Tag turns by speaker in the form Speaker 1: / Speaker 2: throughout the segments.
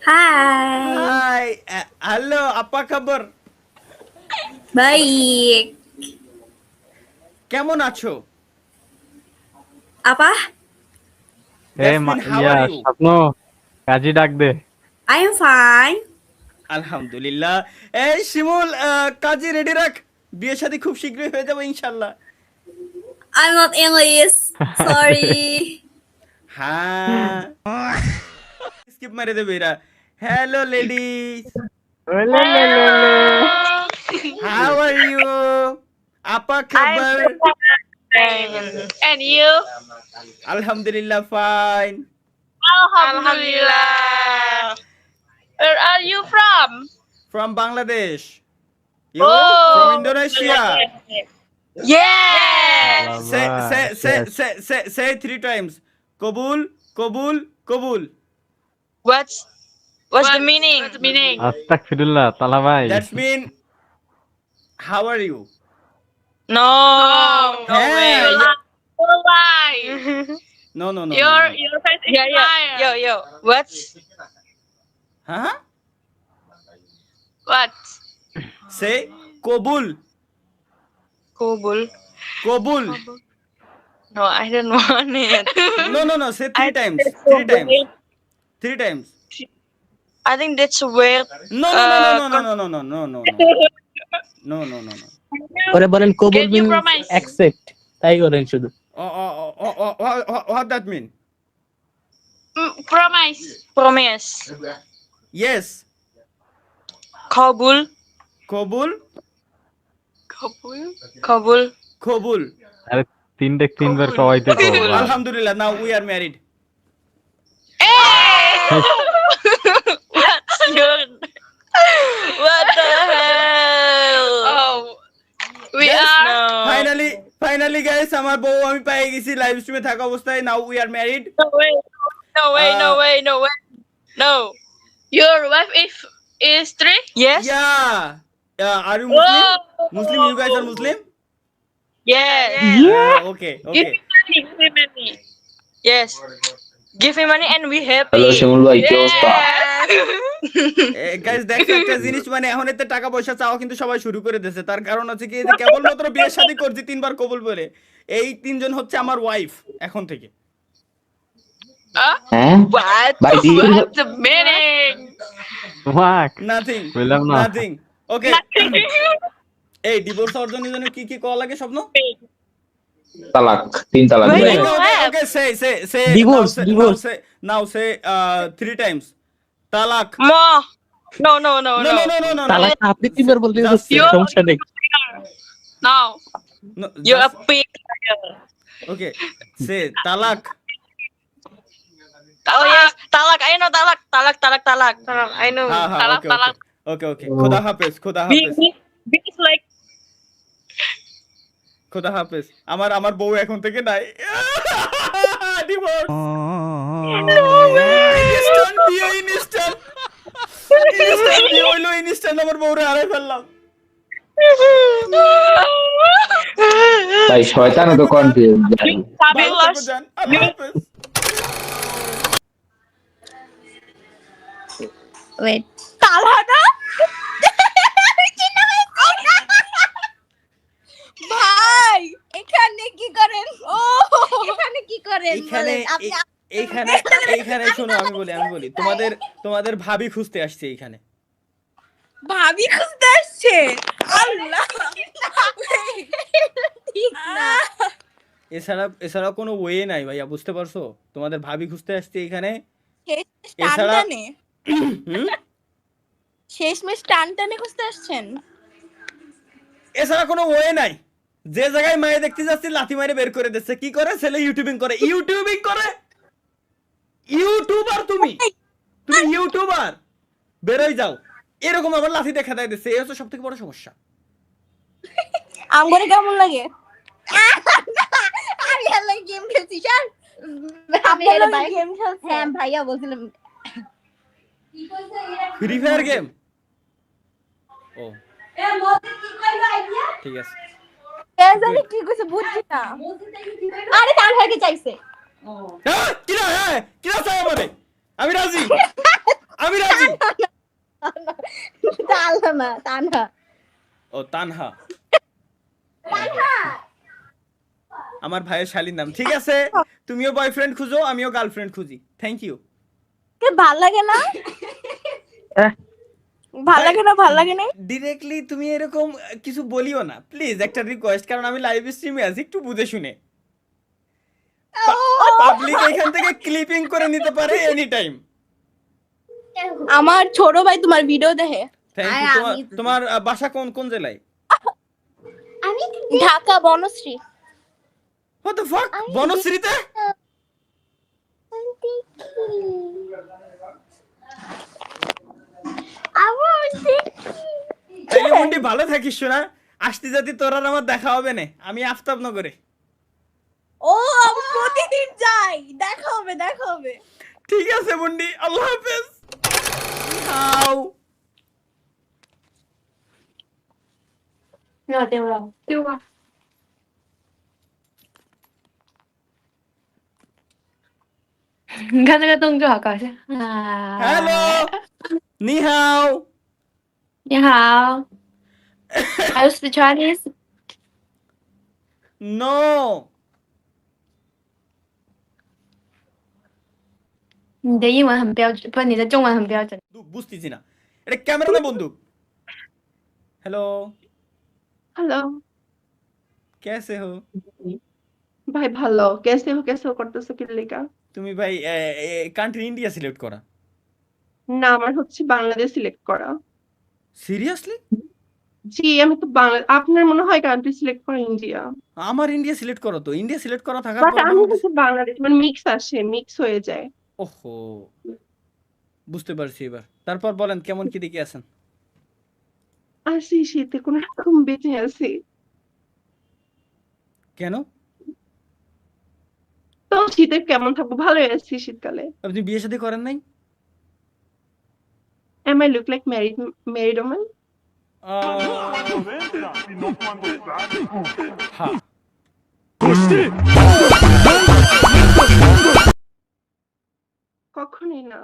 Speaker 1: Hai,
Speaker 2: Hai, halo, apa kabar?
Speaker 1: baik.
Speaker 2: কেমন আছো?
Speaker 1: Apa?
Speaker 2: Jasmine, how
Speaker 3: yeah
Speaker 2: are you?
Speaker 3: স্বপ্ন কাজী ডাক দে।
Speaker 1: I'm fine.
Speaker 2: আলহামদুলিল্লাহ। এই শিমুল, কাজী রেডি রাখ, বিয়ে শাদী খুব শীঘ্রই হয়ে যাবে ইনশাল্লাহ।
Speaker 1: I'm not English. Sorry.
Speaker 2: হ্যাঁ, স্কিপ মেরে দেবে এরা। হ্যালো লেডিস,
Speaker 3: ওলেলেলেলে।
Speaker 2: How are you? আপা খাবার?
Speaker 4: And you?
Speaker 2: আলহামদুলিল্লাহ, fine.
Speaker 4: Alhamdulillah. Where are you from?
Speaker 2: From Bangladesh. You?
Speaker 4: Oh.
Speaker 2: From Indonesia.
Speaker 4: Yes.
Speaker 2: Say 3 times. কবুল, কবুল, কবুল।
Speaker 4: What's the meaning? What's the meaning?
Speaker 3: আস্তাগফিরুল্লাহ তালা ভাই।
Speaker 2: That's mean, how are you?
Speaker 4: No. No
Speaker 2: Hey.
Speaker 4: way. You lie.
Speaker 2: No.
Speaker 4: Your face is liar. Yo. What's
Speaker 2: Huh?
Speaker 4: what?
Speaker 2: Say কবুল,
Speaker 4: Kobul.
Speaker 2: কবুল।
Speaker 4: No, I don't want it.
Speaker 2: No. Say 3 times. 3 times.
Speaker 4: I think that's weird.
Speaker 2: No. No.
Speaker 5: ওরে বলেন কবুল
Speaker 4: Can you
Speaker 5: mean
Speaker 4: promise?
Speaker 5: Accept তাই করেন শুধু।
Speaker 2: What that mean?
Speaker 4: Promise.
Speaker 2: Yes.
Speaker 4: Kobul.
Speaker 2: কবুল, কবুল।
Speaker 3: আরে তিনবার কওয়াইতে তো।
Speaker 2: Alhamdulillah, now we are married.
Speaker 4: What the hell? Oh, we
Speaker 2: Yes,
Speaker 4: are.
Speaker 2: Finally guys, আমার বউ আমি পেয়ে গেছি লাইভ স্ট্রিমে থাকা অবস্থায়। Now we are married.
Speaker 4: No way. No. Your wife is 3? Yes.
Speaker 2: Yeah. Are you Muslim?
Speaker 4: Whoa.
Speaker 2: Muslim, you guys are Muslim?
Speaker 4: Yes.
Speaker 2: Okay.
Speaker 4: Give me money. Yes. Give me money and we happy.
Speaker 6: Hello Shimul ভাই, কি অবস্থা?
Speaker 2: Guys দেখো একটা জিনিস, মানে এখন এতে টাকা পয়সা চাওয়া কিন্তু সবাই শুরু করে দিয়েছে। তার কারণ হচ্ছে কি, যে কেবলমাত্র বিয়ে শাদী করছি 3 বার কবুল বলে। এই 3 জন হচ্ছে আমার ওয়াইফ এখন থেকে।
Speaker 6: হ্যাঁ
Speaker 4: What?
Speaker 6: ভাই দিয়ে
Speaker 4: What's the meaning?
Speaker 3: Walk
Speaker 2: nothing.
Speaker 3: বললাম না।
Speaker 2: ওকে। এই ডিভোর্স অর্জনের জন্য কি কি করা লাগে স্বপ্ন?
Speaker 6: তালাক, 3 তালাক।
Speaker 4: Wait,
Speaker 6: ভাই।
Speaker 4: no.
Speaker 2: Okay, say
Speaker 5: Divorce.
Speaker 2: now say 3 times. Talak.
Speaker 4: More. No.
Speaker 2: No.
Speaker 5: তালাক আপনি তিনবার বলতে
Speaker 2: Just
Speaker 5: হচ্ছে,
Speaker 2: say-
Speaker 5: সমস্যা নেই।
Speaker 4: No.
Speaker 2: No,
Speaker 4: You're a
Speaker 2: just-
Speaker 4: pig.
Speaker 2: okay. Say talak.
Speaker 4: Oh yes. Talak. I know talak. I know.
Speaker 2: Ha, okay. Khuda hafiz.
Speaker 4: Because like
Speaker 2: খোদা হাফেজ। আমার বউ এখন থেকে নাই। ডিভোর্স। ইনস্ট্যান্ট বিয়ে, ইনস্ট্যান্ট বিয়ে হইলো, ইনস্ট্যান্ট আমার বউরে হারাই ফেললাম।
Speaker 6: ভাই শয়তান তো কনফিউজ।
Speaker 2: ভালো থাকো জান, আল্লাহ হাফেজ।
Speaker 1: Wait. তালহাটা? ভাই, এখানে কি করেন? এখানে কি করেন?
Speaker 2: এইখানে
Speaker 1: বলেন, আপনি
Speaker 2: এইখানে শোনো, আমি বলি তোমাদের ভাবি খুঁজতে আসছে এইখানে।
Speaker 1: ভাবি খুঁজতে আসছে? আল্লাহ। ঠিক না।
Speaker 2: এছাড়া কোনো ওয়ে নাই ভাইয়া, বুঝতে পারছো? তোমাদের ভাবি খুঁজতে আসছে এইখানে।
Speaker 1: এছাড়া
Speaker 2: হুম?
Speaker 1: শেষমেশ টানটানে খুঁজতে আসছেন?
Speaker 2: এছাড়া কোনো ওয়ে নাই। যে জায়গায় মায়ে দেখতে যাচ্ছি লাথি মারে বের করে দিচ্ছে। কি করে? ছেলে ইউটিউবিং করে। ইউটিউবার তুমি ইউটিউবার, বেরোই যাও। এরকম আবার লাথি দেখা দেয় দিচ্ছে। এই হচ্ছে সবথেকে বড় সমস্যা।
Speaker 1: আমগরে কেমন লাগে? আমি হেলাই গেম খেলছি স্যার। আমি হেলাই গেম খেলছি। হ্যাঁ ভাইয়া বলছিলাম।
Speaker 2: Free fire game. ও ঠিক আছে।
Speaker 1: কে জানি কি কইছে বুঝছি না। আরে তার ভাইকে চাইছে।
Speaker 2: কিরা চাই আমারে? আমি রাজি, আমি রাজি।
Speaker 1: তানহা
Speaker 2: ও তানহা, আমার ভাইয়ের শালীর নাম। ঠিক আছে, তুমিও বয়ফ্রেন্ড খুঁজো, আমিও গার্লফ্রেন্ড খুঁজি। Thank you.
Speaker 1: ভাল লাগে না, ভাল লাগে না, ভাল লাগে না।
Speaker 2: ডিরেক্টলি তুমি এরকম কিছু বলিও না প্লিজ, একটা রিকোয়েস্ট, কারণ আমি লাইভ স্ট্রিমে আছি, একটু বুঝে শুনে। পাবলিক এখান থেকে ক্লিপিং করে নিতে পারে এনি টাইম।
Speaker 1: আমার ছোট ভাই তোমার ভিডিও দেখে।
Speaker 2: Thank you. তোমার বাসা কোন কোন জেলায়?
Speaker 1: Dhaka Banasree.
Speaker 2: What the fuck? বনশ্রীতে? তাইলে মুন্ডি ভালো থাকিস শোনা, আসতে যাতে তোর আর আমার দেখা হবে না, আমি আফতাবনগরে।
Speaker 1: ও আমি প্রতিদিন যাই, দেখা হবে, দেখা হবে।
Speaker 2: ঠিক আছে মুন্ডি, আল্লাহ হাফেজ। হাউ
Speaker 7: 没有丢了，丢吧。你看这个动作好搞笑啊！
Speaker 2: হ্যালো, নি হাও।
Speaker 7: 你好，Are you speak Chinese？
Speaker 2: নো,
Speaker 7: 你的英文很标准，不，你的中文很标准。
Speaker 2: বুঝতেছি না, এটা ক্যামেরা না বন্দুক? হ্যালো,
Speaker 8: हेलो
Speaker 2: कैसे हो?
Speaker 8: भाई ভালো कैसे हो করতেছো কি লেখা?
Speaker 2: তুমি ভাই কান্ট্রি ইন্ডিয়া সিলেক্ট করা?
Speaker 8: না আমার হচ্ছে বাংলাদেশ সিলেক্ট করা।
Speaker 2: সিরিয়াসলি?
Speaker 8: জি আমি তো বাংলা, আপনার মনে হয় কান্ট্রি সিলেক্ট করা ইন্ডিয়া,
Speaker 2: আমার ইন্ডিয়া সিলেক্ট করো তো, ইন্ডিয়া সিলেক্ট করা থাকার
Speaker 8: বাট
Speaker 2: পর
Speaker 8: আমি হচ্ছে বাংলাদেশ, মানে মিক্স আসে, মিক্স হয়ে যায়।
Speaker 2: ওহো, বুঝতে পারছি এবার। তারপর বলেন কেমন কি দেখে আছেন?
Speaker 8: আসি শীতে কোন রকম বেঁচে আছি।
Speaker 2: কেন?
Speaker 8: তো শীতে কেমন থাকবো, ভালোই আছি শীতকালে।
Speaker 2: আপনি বিয়ে শাদী করেন নাই?
Speaker 8: Am I look like married woman?
Speaker 2: হ্যাঁ।
Speaker 8: কখনোই না,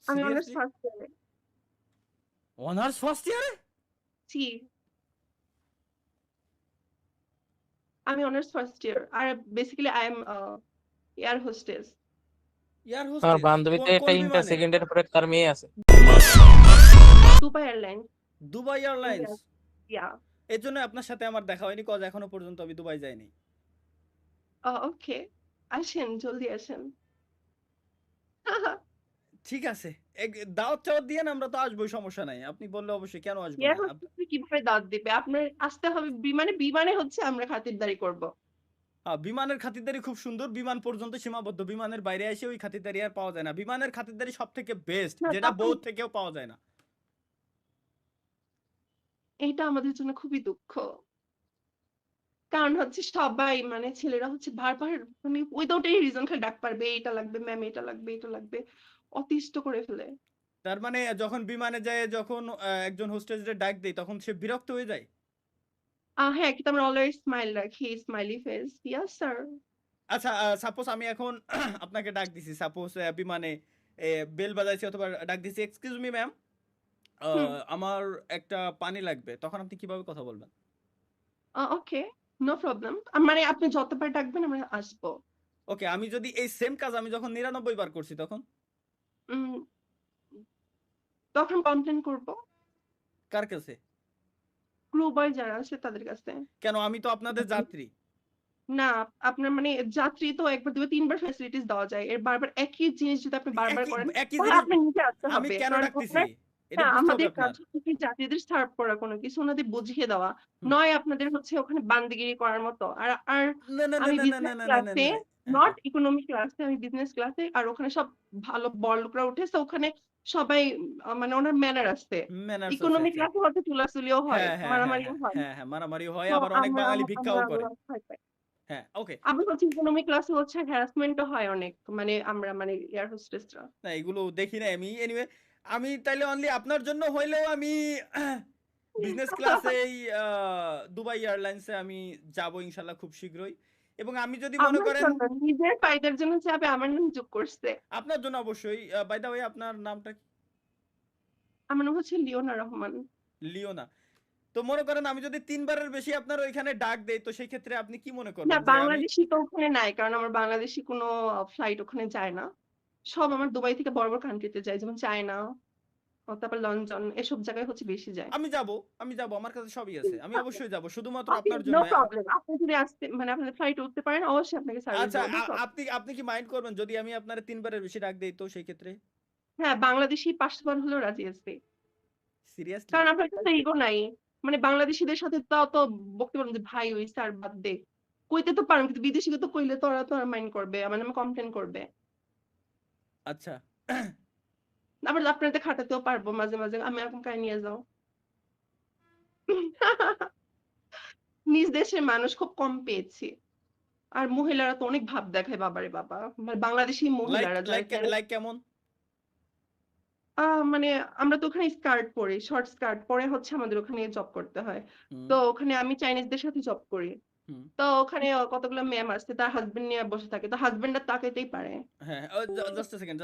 Speaker 8: আমি অনার্স ফার্স্ট ইয়ারে।
Speaker 2: অনার্স ফার্স্ট ইয়ারে?
Speaker 8: জি আমি অনার্স ফার্স্ট ইয়ার, আর basically I am air hostess.
Speaker 2: Air
Speaker 5: আমার
Speaker 2: হোস্টেস?
Speaker 5: বান্ধবীতে একটা ইন্টার সেকেন্ডের পরে তার মেয়ে আছে।
Speaker 8: Dubai airlines.
Speaker 2: Dubai airlines?
Speaker 8: Yeah
Speaker 2: এর জন্য আপনার সাথে আমার দেখা হয়নি, কজ এখনো পর্যন্ত আমি দুবাই যাইনি।
Speaker 8: ওকে আসেন, জলদি আসেন।
Speaker 2: ঠিক আছে, দাওয়াত চাওয়াত দিয়ে আমরা তো আসবোই, সমস্যা নাই, আপনি বললে অবশ্যই, কেন আসবো
Speaker 8: এয়ার
Speaker 2: না?
Speaker 8: হোস্টেস কিভাবে দাওয়াত দিবে? আপনার আসতে হবে বিমানে, বিমানে হচ্ছে আমরা খাতিরদারি করব।
Speaker 2: বিমানের খাতিরদারি খুব সুন্দর, বিমান পর্যন্ত সীমাবদ্ধ, বিমানের বাইরে এসে ওই খাতিরদারি আর পাওয়া যায় না। বিমানের খাতিরদারি সব থেকে বেস্ট,
Speaker 8: না,
Speaker 2: যেটা
Speaker 8: তখন-
Speaker 2: বোট থেকেও পাওয়া যায় না।
Speaker 8: এটা আমাদের জন্য খুবই দুঃখ, কারণ হচ্ছে সবাই মানে ছেলেরা হচ্ছে বারবার মানে উইদাউট এনি রিজন খালি ডাক পারবে, এটা লাগবে ম্যাম, এটা লাগবে, এটা লাগবে, অতিষ্ঠ করে ফেলে।
Speaker 2: তার মানে যখন বিমানে যায়, যখন একজন হোস্টেসের ডাক দেয়, তখন সে বিরক্ত হয়ে যায়।
Speaker 8: হ্যাঁ কিন্তু আমরা অলওয়েজ স্মাইল রাখি, স্মাইলি ফেস। Yes sir.
Speaker 2: আচ্ছা, সাপোজ আমি এখন আপনাকে ডাক দিছি, সাপোজ বিমানে বেল বাজাইছি অথবা ডাক দিছি, এক্সকিউজ মি ম্যাম, আমার একটা পানি লাগবে, তখন আপনি কিভাবে কথা বলবেন?
Speaker 8: ওকে নো প্রবলেম, মানে আপনি যতবার ডাকবেন আমরা আসবো।
Speaker 2: ওকে, আমি যদি এই সেম কাজ আমি যখন 99 বার করছি, তখন
Speaker 8: তখন কমপ্লেন করব
Speaker 2: কার কাছে?
Speaker 8: ক্রু বয় যারা আছে তাদের কাছে।
Speaker 2: কেন, আমি তো আপনাদের যাত্রী।
Speaker 8: না আপনার মানে যাত্রী তো একবার দুই তিনবার ফ্যাসিলিটিস দেওয়া যায়, এর বারবার একই জিনিস যদি আপনি বারবার করেন
Speaker 2: একই
Speaker 8: তাহলে
Speaker 2: জিনিস
Speaker 8: আপনার নিজে আসতে
Speaker 2: আমি
Speaker 8: হবে।
Speaker 2: কেন
Speaker 8: কারণ
Speaker 2: ডাকতেছি?
Speaker 8: ওখানে
Speaker 2: এটা বুঝতে হবে
Speaker 8: আমাদের
Speaker 2: আপনার।
Speaker 8: কাজ হচ্ছে যাত্রীদের সার্ভ করা, কোনো কিছু ওনাদের বুঝিয়ে দেওয়া, নয় আপনাদের হচ্ছে ওখানে বান্দিগিরি করার মতো। আর আর
Speaker 2: না না না
Speaker 8: আমি
Speaker 2: না না
Speaker 8: বিজনেস
Speaker 2: না না
Speaker 8: ক্লাসে,
Speaker 2: না,
Speaker 8: নট ইকোনমি ক্লাসে, আমি বিজনেস ক্লাসে, আর ওখানে সব ভালো বড় লোকরা উঠেছে, ওখানে সবাই মানে ওনার ম্যানার আছে।
Speaker 2: ম্যানার্স
Speaker 8: ইকোনমি ক্লাসে হয়তো চুলাচুলিও হয়, মারামারিও হয়।
Speaker 2: হ্যাঁ, মারামারি হয়,
Speaker 8: তো
Speaker 2: আবার অনেক
Speaker 8: আমরা
Speaker 2: বাঙালি ভিক্ষাও করে।
Speaker 8: আমরা ভয় পাই।
Speaker 2: হ্যাঁ, ওকে।
Speaker 8: আবার হচ্ছে ইকোনমি ক্লাসে হচ্ছে হ্যারাসমেন্টও হয় অনেক, মানে আমরা মানে এয়ার হোস্টেসরা।
Speaker 2: না, এগুলো দেখি না আমি। এনিওয়ে, আমি তাইলে অনলি আপনার জন্য হইলেও আমি বিজনেস ক্লাসে দুবাই এয়ারলাইন্সে আমি যাব ইনশাআল্লাহ খুব শীঘ্রই। এবং আমি যদি মনে
Speaker 8: আমার
Speaker 2: করেন
Speaker 8: জন্য নিজের ফায়দার জন্য চাপে আমার নাম যোগ করছে।
Speaker 2: আপনার জন্য অবশ্যই বাই দ্য ওয়ে আপনার নামটা কি?
Speaker 8: আমার নাম হচ্ছে লিওনা রহমান।
Speaker 2: লিওনা। তো মনে করেন আমি যদি 3 বারের বেশি আপনার ওইখানে ডাক দেই তো সেই ক্ষেত্রে আপনি কি মনে করবেন
Speaker 8: না
Speaker 2: যে আমি
Speaker 8: বাংলাদেশি তো ওখানে নাই, কারণ আমার বাংলাদেশি কোনো ফ্লাইট ওখানে যায় না। সব আমার দুবাই থেকে বড় বড় কান্ট্রিতে যায়, যেমন চায়না, তারপর লন্ডন, এসব জায়গায় হচ্ছে বেশি যায়।
Speaker 2: আমি যাব আমার কাছে সবই আছে। আমি অবশ্যই যাব শুধুমাত্র
Speaker 8: ওকে,
Speaker 2: আপনার
Speaker 8: নো
Speaker 2: জন্য।
Speaker 8: প্রবলেম। আপনি যদি আসতে মানে আপনাদের ফ্লাইটে উঠতে পারেন, অবশ্যই আপনাকে সার্ভিস
Speaker 2: আচ্ছা
Speaker 8: দেব, নো প্রবলেম।
Speaker 2: আপনি কি মাইন্ড করবেন যদি আমি আপনার 3 বারের বেশি ডাক দেই তো সেই ক্ষেত্রে?
Speaker 8: হ্যাঁ, বাংলাদেশি 5 বার হলেও রাজি আছি।
Speaker 2: সিরিয়াসলি?
Speaker 8: কারণ আপনার কাছে ইগো নাই। মানে বাংলাদেশিদের সাথে তাও তো বলতে পারেন যে ভাই ওই স্যার বাদ দে। কইতে তো পারেন, কিন্তু বিদেশিকে তো কইলে তো ওরা তো মাইন্ড করবে, আমার নামে কমপ্লেন করবে।
Speaker 2: আচ্ছা।
Speaker 8: আবার আপনাদের খাটাতেও পারবো মাঝে মাঝে, আমি এরকম কাই নিয়ে যাও। নিজ দেশের মানুষ খুব কম পেয়েছি। আর মহিলারা তো অনেক ভাব দেখায়, বাবারে বাবা। মানে বাংলাদেশি
Speaker 2: লাইক
Speaker 8: মহিলারা
Speaker 2: লাইক
Speaker 8: যারা
Speaker 2: লাইক কেমন?
Speaker 8: মানে আমরা তো ওখানে স্কার্ট পরি, শর্ট স্কার্ট পরে হচ্ছে আমাদের ওখানে জব করতে হয়।
Speaker 2: হুম,
Speaker 8: তো ওখানে আমি চাইনিজদের সাথে জব করি।
Speaker 2: হুম।
Speaker 8: তো ওখানে কতগুলো ম্যাম আসছে, তার হাজবেন্ড নিয়ে বসে থাকে, তো হাজবেন্ডরা তাকাইতেই পারে।
Speaker 2: হ্যাঁ, জাস্ট আ সেকেন্ড।